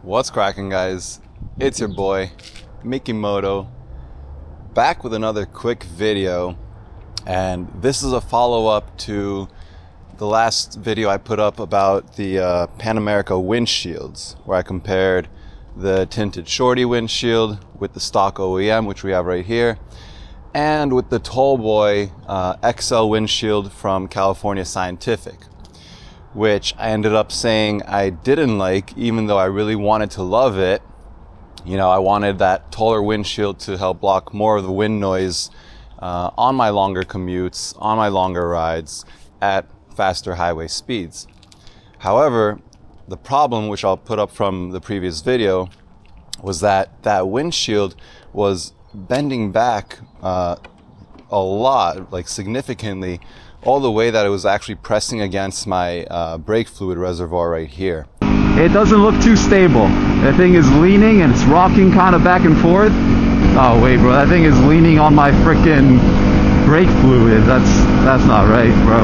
What's cracking, guys? It's your boy Mikimoto, back with another quick video, and this is a follow-up to the last video I put up about the Pan America windshields, where I compared the tinted shorty windshield with the stock OEM, which we have right here, and with the Tallboy XL windshield from California Scientific, which I ended up saying I didn't like, even though I really wanted to love it. You know, I wanted that taller windshield to help block more of the wind noise on my longer commutes, on my longer rides, at faster highway speeds. However, the problem, which I'll put up from the previous video, was that that windshield was bending back a lot, like significantly, all the way that it was actually pressing against my brake fluid reservoir right here. It doesn't look too stable. That thing is leaning and it's rocking kind of back and forth. Oh wait, bro, that thing is leaning on my freaking brake fluid. That's not right, bro.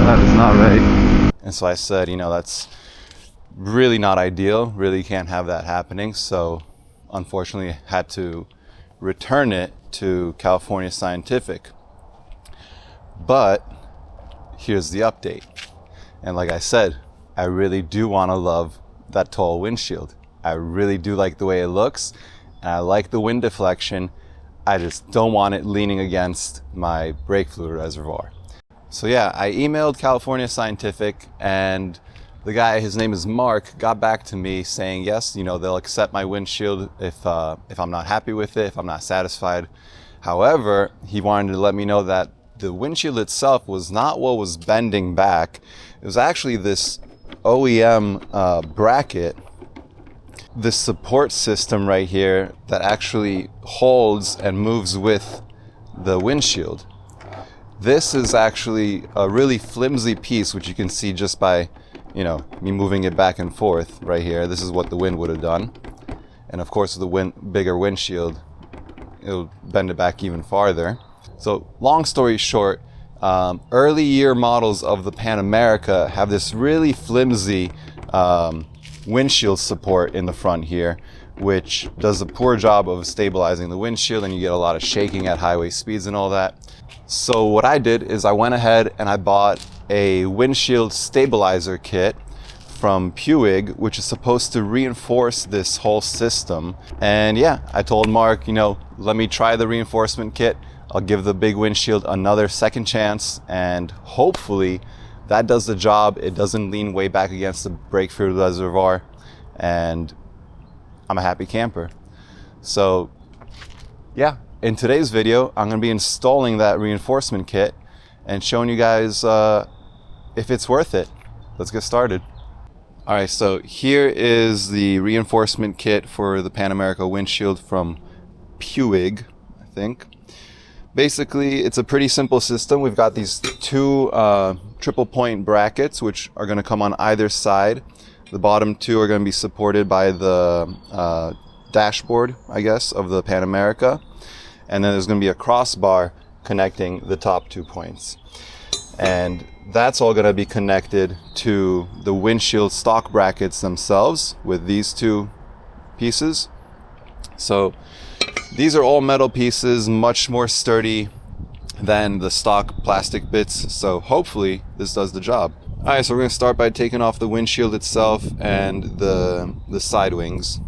That is not right. And so I said, you know, that's really not ideal. Really can't have that happening. So unfortunately, I had to return it to California Scientific. But here's the update. And like I said, I really do want to love that tall windshield. I really do like the way it looks, and I like the wind deflection. I just don't want it leaning against my brake fluid reservoir. So yeah, I emailed California Scientific, and the guy, his name is Mark, got back to me saying yes, you know, they'll accept my windshield if I'm not happy with it, if I'm not satisfied. However, he wanted to let me know that the windshield itself was not what was bending back. It was actually this OEM bracket, this support system right here that actually holds and moves with the windshield. This is actually a really flimsy piece, which you can see just by, you know, me moving it back and forth right here. This is what the wind would have done. And of course, with the bigger windshield, it'll bend it back even farther. So long story short, early year models of the Pan America have this really flimsy windshield support in the front here, which does a poor job of stabilizing the windshield, and you get a lot of shaking at highway speeds and all that. So what I did is I went ahead and I bought a windshield stabilizer kit from Puig, which is supposed to reinforce this whole system. And yeah, I told Mark, you know, let me try the reinforcement kit. I'll give the big windshield another second chance, and hopefully that does the job. It doesn't lean way back against the brake fluid reservoir, and I'm a happy camper. So yeah, in today's video, I'm going to be installing that reinforcement kit and showing you guys if it's worth it. Let's get started. All right, so here is the reinforcement kit for the Pan America windshield from Puig, I think. Basically, it's a pretty simple system. We've got these two triple point brackets, which are going to come on either side. The bottom two are going to be supported by the dashboard, I guess, of the Pan America. And then there's going to be a crossbar connecting the top 2 points. And that's all going to be connected to the windshield stock brackets themselves with these two pieces. So these are all metal pieces, much more sturdy than the stock plastic bits, so hopefully this does the job. Alright, so we're going to start by taking off the windshield itself and the side wings.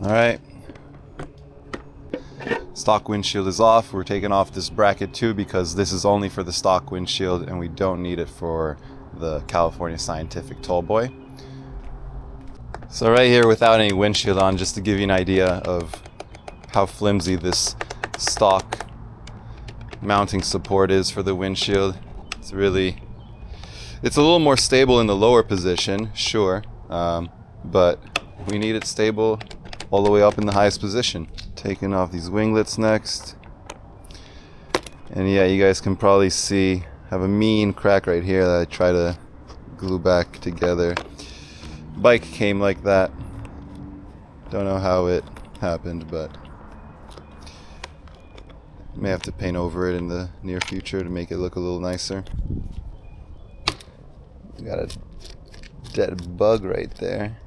Alright, stock windshield is off. We're taking off this bracket too because this is only for the stock windshield and we don't need it for the California Scientific Tallboy. So right here, without any windshield on, just to give you an idea of how flimsy this stock mounting support is for the windshield. It's a little more stable in the lower position, sure, but we need it stable all the way up in the highest position. Taking off these winglets next. And yeah, you guys can probably see, have a mean crack right here that I try to glue back together. Bike came like that. Don't know how it happened, but May have to paint over it in the near future to make it look a little nicer. Got a dead bug right there.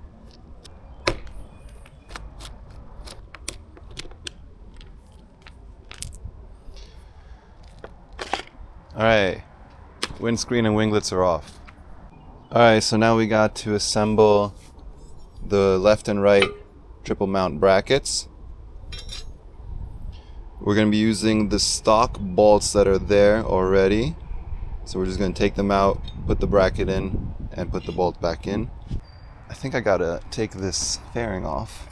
Alright, windscreen and winglets are off. Alright, so now we got to assemble the left and right triple mount brackets. We're going to be using the stock bolts that are there already. So we're just going to take them out, put the bracket in, and put the bolt back in. I think I gotta take this fairing off.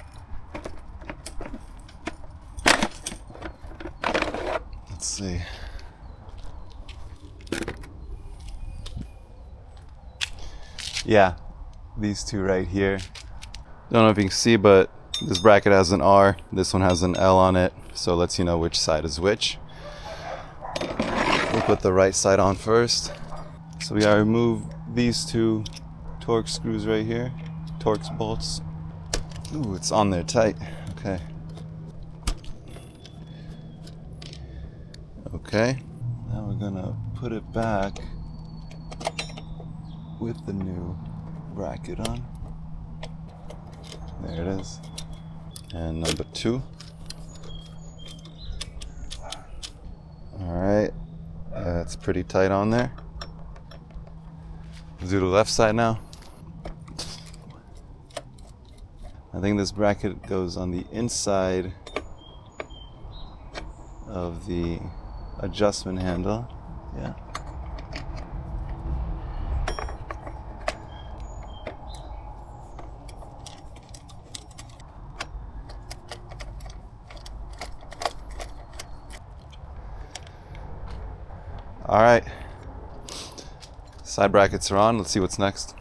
Let's see. Yeah, these two right here. Don't know if you can see, but this bracket has an R, this one has an L on it, so it lets you know which side is which. We'll put the right side on first. So we gotta remove these two Torx screws right here, Torx bolts. Ooh, it's on there tight. Okay. Okay, now we're gonna put it back with the new bracket on. There it is. And number 2. Alright, that's pretty tight on there. Let's do the left side now. I think this bracket goes on the inside of the adjustment handle. Yeah. All right, side brackets are on. Let's see what's next.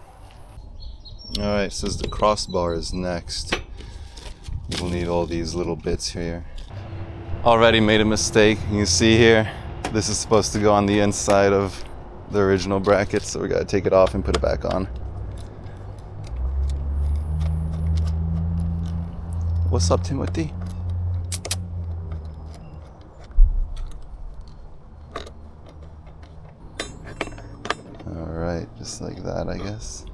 All right, says the crossbar is next. We'll need all these little bits here. Already made a mistake. You can see here, this is supposed to go on the inside of the original bracket, so we gotta take it off and put it back on. What's up, Timothy? Alright, just like that, I guess.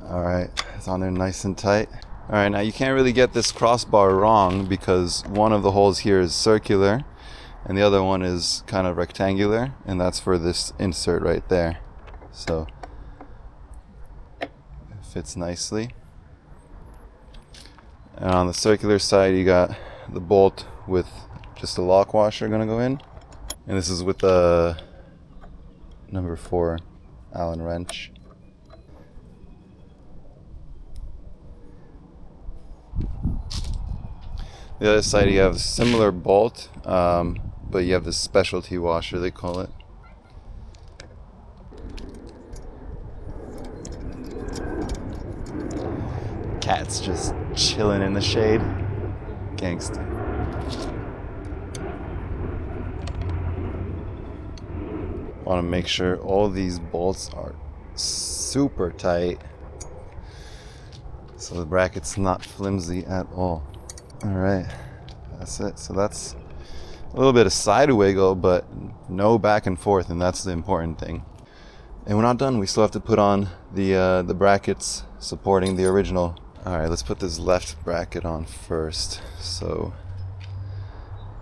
Alright, it's on there nice and tight. Alright, now you can't really get this crossbar wrong because one of the holes here is circular and the other one is kind of rectangular, and that's for this insert right there. So it fits nicely. And on the circular side you got the bolt with just a lock washer gonna go in, and this is with the number 4 Allen wrench. The other side you have a similar bolt, but you have this specialty washer, they call it. Cat's just chilling in the shade. Gangsta. Want to make sure all these bolts are super tight so the bracket's not flimsy at all. Alright, that's it. So that's a little bit of side wiggle, but no back and forth, and that's the important thing. And we're not done. We still have to put on the brackets supporting the original. Alright, let's put this left bracket on first. So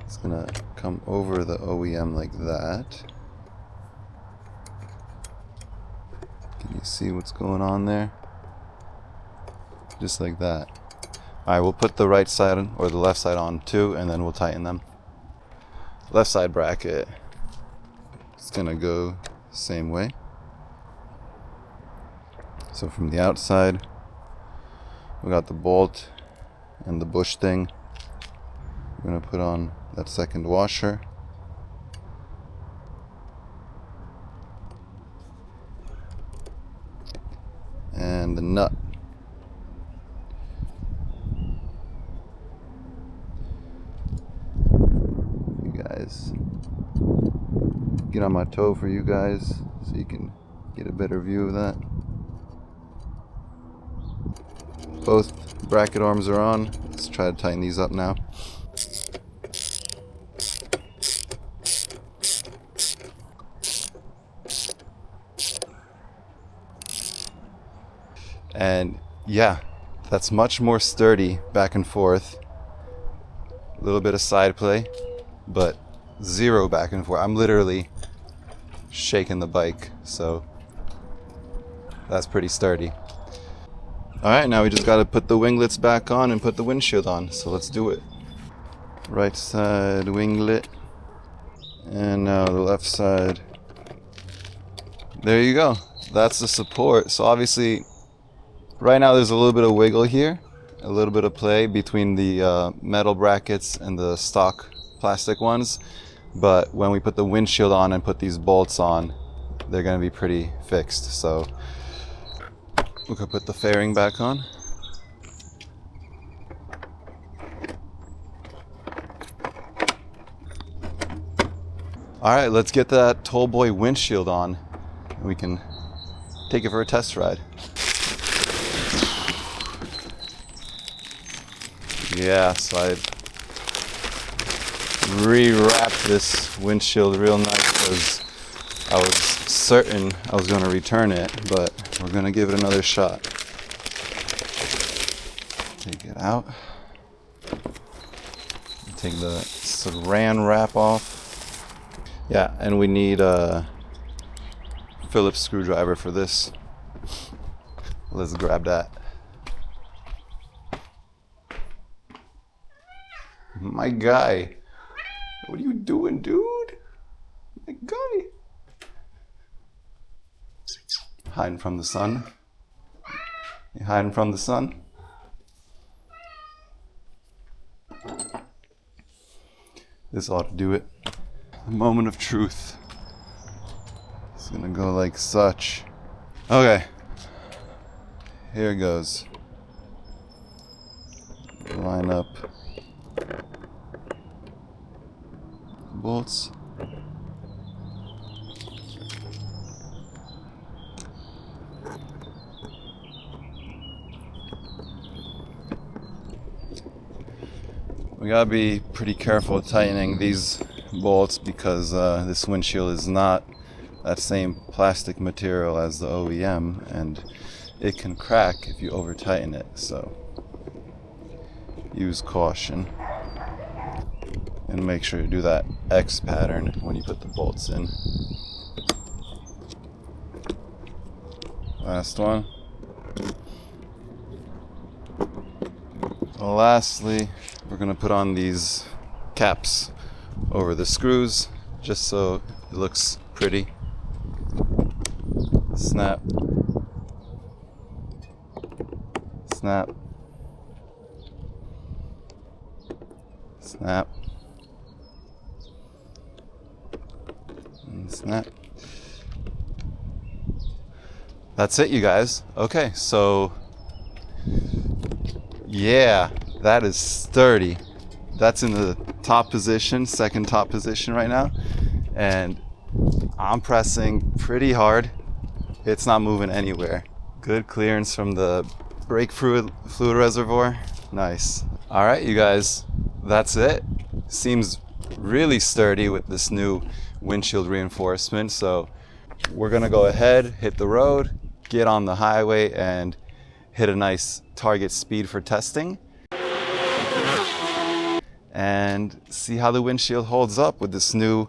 it's gonna come over the OEM like that. Can you see what's going on there? Just like that. Alright, we'll put the right side or the left side on too, and then we'll tighten them. Left side bracket, it's gonna go same way. So from the outside, we got the bolt and the bush thing. We're gonna put on that second washer. And the nut. get on my toe for you guys so you can get a better view of that. Both bracket arms are on. Let's try to tighten these up now. And yeah, that's much more sturdy back and forth. A little bit of side play, but zero back and forth. I'm literally shaking the bike, so that's pretty sturdy. Alright, now we just gotta put the winglets back on and put the windshield on, so let's do it. Right side winglet, and now the left side. There you go. That's the support. So obviously, right now there's a little bit of wiggle here, a little bit of play between the metal brackets and the stock plastic ones, but when we put the windshield on and put these bolts on, they're going to be pretty fixed. So we could put the fairing back on. Alright, let's get that Tallboy windshield on and we can take it for a test ride. Yeah, so I rewrapped this windshield real nice because I was certain I was going to return it, but we're going to give it another shot. Take it out. Take the saran wrap off. Yeah, and we need a Phillips screwdriver for this. Let's grab that. My guy. What are you doing, dude? My guy. Hiding from the sun. You hiding from the sun? This ought to do it. The moment of truth. It's gonna go like such. Okay. Here it goes. Line up bolts. We gotta be pretty careful tightening these bolts because this windshield is not that same plastic material as the OEM, and it can crack if you over tighten it, so use caution and make sure you do that X pattern when you put the bolts in. Last one. Lastly, we're gonna put on these caps over the screws just so it looks pretty. Snap. Snap. Snap. And snap. That's it, you guys. Okay, so yeah, that is sturdy. That's in the top position, second top position right now, and I'm pressing pretty hard. It's not moving anywhere. Good clearance from the brake fluid reservoir. Nice. All right, you guys, that's it. Seems really sturdy with this new windshield reinforcement. So we're gonna go ahead, hit the road, get on the highway, and hit a nice target speed for testing. And see how the windshield holds up with this new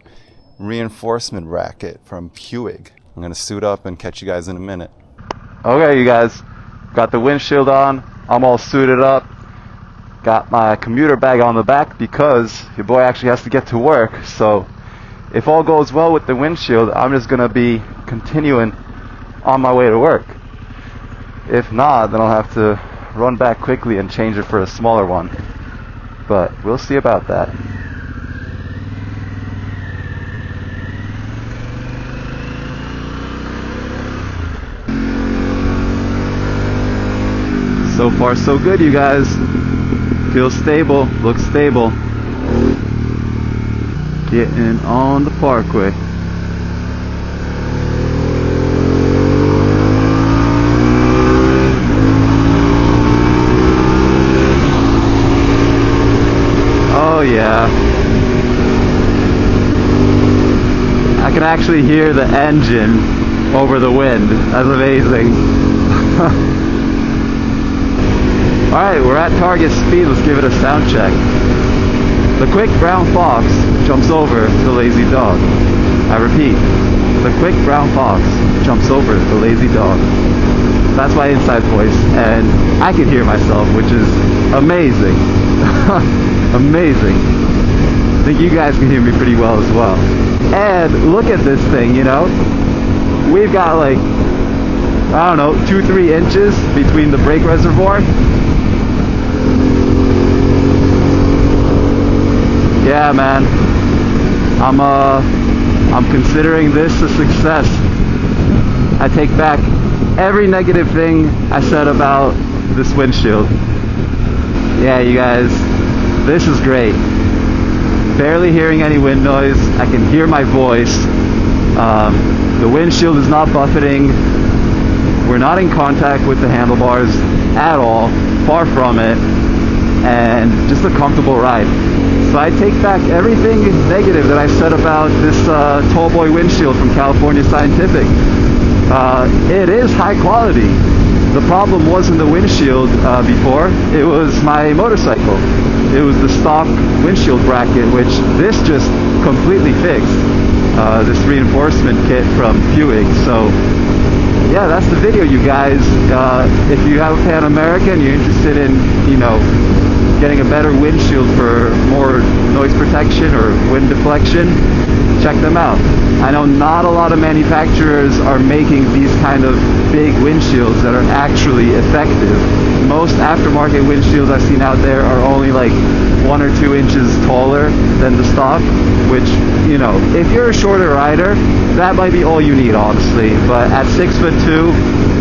reinforcement bracket from Puig. I'm gonna suit up and catch you guys in a minute. Okay, you guys, got the windshield on. I'm all suited up. Got my commuter bag on the back because your boy actually has to get to work. So if all goes well with the windshield, I'm just gonna be continuing on my way to work. If not, then I'll have to run back quickly and change it for a smaller one. But we'll see about that. So far so good, you guys. Feels stable, looks stable. Getting on the parkway. actually hear the engine over the wind. That's amazing. Alright, we're at target speed. Let's give it a sound check. The quick brown fox jumps over the lazy dog. I repeat, the quick brown fox jumps over the lazy dog. That's my inside voice, and I can hear myself, which is amazing. Amazing. I think you guys can hear me pretty well as well. And look at this thing, you know? We've got like, I don't know, 2-3 inches between the brake reservoir. Yeah, man. I'm considering this a success. I take back every negative thing I said about this windshield. Yeah, you guys, this is great. Barely hearing any wind noise. I can hear my voice. The windshield is not buffeting. We're not in contact with the handlebars at all. Far from it. And just a comfortable ride. So I take back everything negative that I said about this Tallboy windshield from California Scientific. It is high quality. The problem wasn't the windshield before, it was my motorcycle. It was the stock windshield bracket, which this just completely fixed. This reinforcement kit from Puig. So yeah, that's the video, you guys. If you have a Pan America and you're interested in, you know, getting a better windshield for more noise protection or wind deflection, check them out. I know not a lot of manufacturers are making these kind of big windshields that are actually effective. Most aftermarket windshields I've seen out there are only like 1 or 2 inches taller than the stock, which, you know, if you're a shorter rider, that might be all you need, honestly. But at 6'2",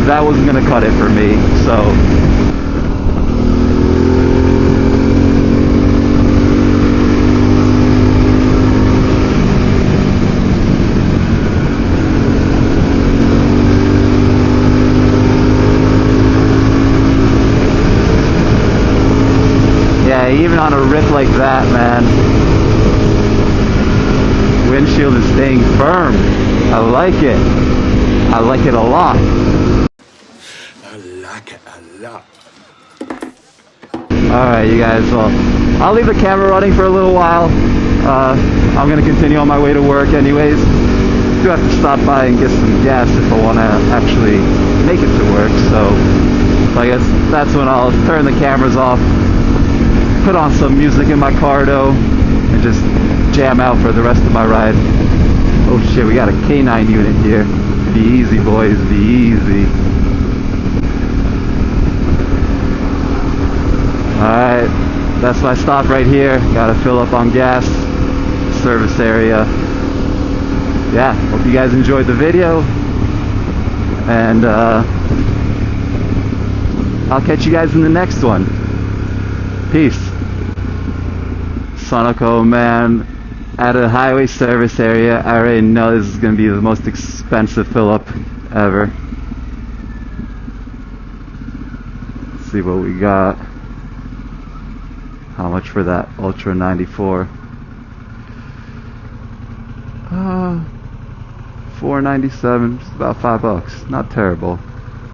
that wasn't gonna cut it for me, so. Even on a rip like that, man, windshield is staying firm. I like it. I like it a lot. I like it a lot. Alright, you guys, well, I'll leave the camera running for a little while. I'm going to continue on my way to work anyways. Do have to stop by and get some gas if I want to actually make it to work, so I guess that's when I'll turn the cameras off, put on some music in my Cardo, and just jam out for the rest of my ride. Oh shit, we got a K9 unit here. Be easy, boys, be easy. Alright, that's my stop right here. Gotta fill up on gas. Service area. Yeah, hope you guys enjoyed the video. And I'll catch you guys in the next one. Peace. Sonico, man, at a highway service area, I already know this is going to be the most expensive fill-up ever. Let's see what we got. How much for that Ultra 94? $4.97, just about $5. Not terrible.